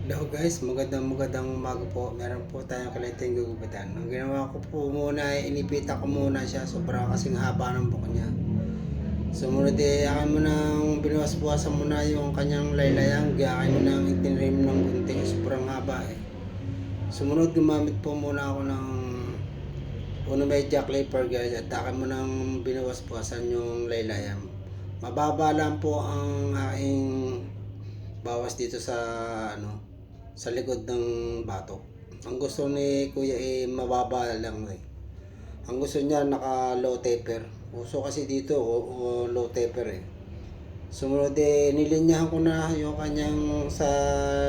Hello guys, magandang umaga po. Meron po tayong kaliting gugupitan. Ang ginawa ko po muna ay inipita ko muna siya. Sobrang kasing haba ng buhok niya. Sumunod akin mo nang binuwas-buwasan muna yung kanyang laylayang. Akin mo nang itinrim ng gunting. Sobrang haba eh. Sumunod gumamit po muna ako ng Uno Media Clipper guys. At akin mo nang binuwas-buwasan yung laylayang. Mababa lang po ang aking bawas dito sa sa likod ng batok. Ang gusto ni Kuya mababa lang eh. Ang gusto niya naka low taper. Uso kasi dito o low taper eh. Sumunod nilinyahan ko na yung kanyang sa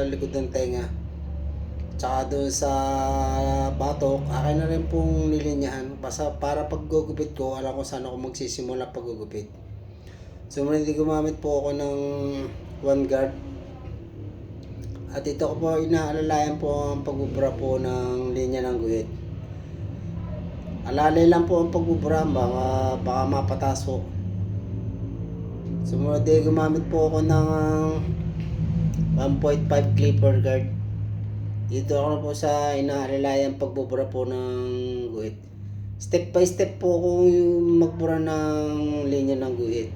likod ng tenga. Tsaka doon sa batok, akin na rin pong nilinyahan. Basta para pag gugupit ko, alam ko saan ako magsisimula pag gugupit. Sumunod gumamit po ako ng one guard. At ito ko po inaalalayan po ang pagbubura po ng linya ng guhit. Alalay lang po ang pagbubura, baka mapatas po. Sumunod gumamit po ako ng 1.5 clipper guard. Dito ako na po sa inaalalayan pagbubura po ng guhit. Step by step po ako magbura ng linya ng guhit.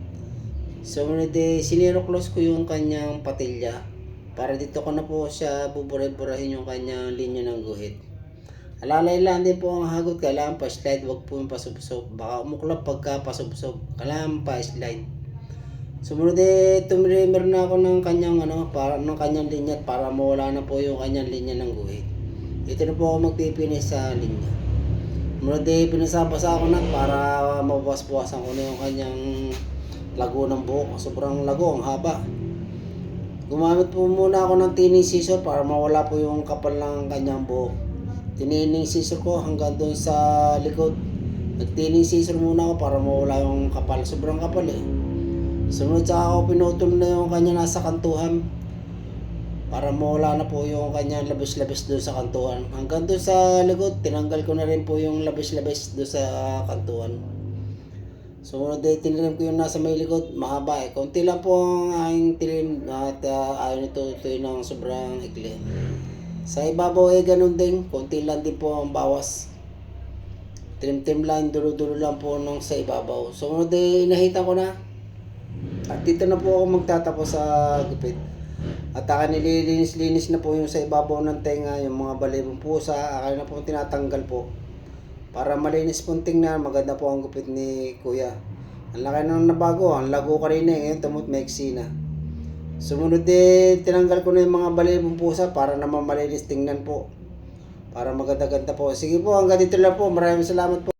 Sumunod siniro close ko yung kanyang patilya. Para dito ko na po siya buburay-burahin yung kanyang linya ng guhit. Alalay lang din po ang hagot, kailangan pa-slide, wag po yung pasubsob. Baka umuklap pagka pasubsob, kailangan pa-slide. Sumunod tumrimer na ako ng kanyang para ng kanyang linya para mawala na po yung kanyang linya ng guhit. Ito na po ako magpipinis sa linya. Sumunod pinasabasa ako na para mabuwas-buwasan ko na yung kanyang lago ng buhok. Sobrang lago, ang haba. Gumamit po muna ako ng tining scissor para mawala po yung kapal ng kanyang buhok. Tinining scissor ko hanggang doon sa likod. Nagtining scissor muna ako para mawala yung kapal. Sobrang kapal eh. Sunod sa ako pinutol na yung kanya nasa kantuhan. Para mawala na po yung kanya labis-labis doon sa kantuhan. Hanggang doon sa likod, tinanggal ko na rin po yung labis-labis doon sa kantuhan. So, tinilim ko yung nasa may likod, mahaba eh. Konti lang po ang aking tilim at ayaw nito ng sobrang ikli. Sa ibabaw ganun din, konti lang din po ang bawas. Trim-trim lang, dulo-dulo lang po nung sa ibabaw. So, inahitan ko na. At dito na po ako magtatapos sa gupit. At akin nililinis-linis na po yung sa ibabaw ng tenga, yung mga balibong pusa, akin na po tinatanggal po. Para malinis pong tingnan, maganda po ang gupit ni Kuya. Ang laki nang nabago, ang lago kanina ngayon tumot maiksi na. Sumunod tinanggal ko na yung mga balibong pusa para naman malinis tingnan po. Para maganda-ganda po. Sige po, hanggang dito lang po. Maraming salamat po.